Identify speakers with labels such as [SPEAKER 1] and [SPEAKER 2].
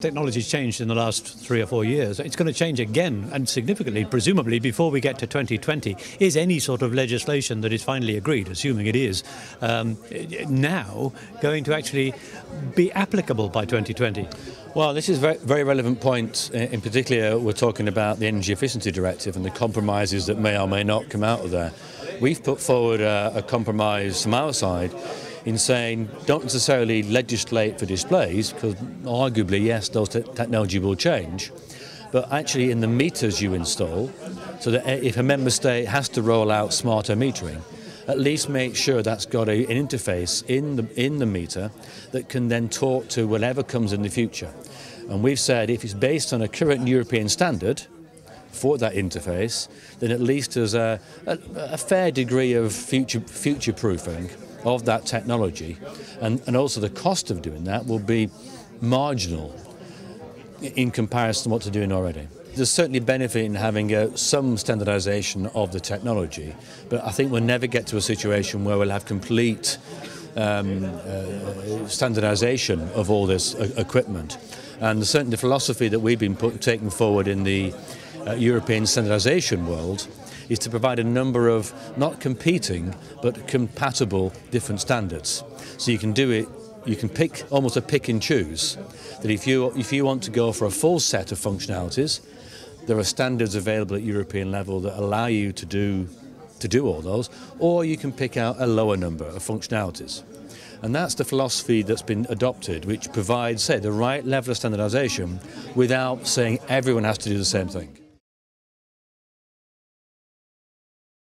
[SPEAKER 1] Technology's changed in the last 3 or 4 years. It's going to change again, and significantly, presumably, before we get to 2020. Is any sort of legislation that is finally agreed, assuming it is, now going to actually be applicable by 2020?
[SPEAKER 2] Well, this is a very relevant point. In particular, we're talking about the Energy Efficiency Directive and the compromises that may or may not come out of there. We've put forward a compromise from our side in saying don't necessarily legislate for displays, because arguably, yes, those technology will change, but actually in the meters you install, so that if a member state has to roll out smarter metering, at least make sure that's got an interface in the meter that can then talk to whatever comes in the future. And we've said if it's based on a current European standard for that interface, then at least there's a fair degree of future-proofing of that technology, and also the cost of doing that will be marginal in comparison to what they're doing already. There's certainly benefit in having some standardisation of the technology, but I think we'll never get to a situation where we'll have complete standardisation of all this equipment. And certainly the philosophy that we've been taking forward in the European standardisation world is to provide a number of not competing but compatible different standards. So you can do it, you can pick almost a pick and choose. That if you want to go for a full set of functionalities, there are standards available at European level that allow you to do all those, or you can pick out a lower number of functionalities. And that's the philosophy that's been adopted, which provides, say, the right level of standardisation without saying everyone has to do the same thing.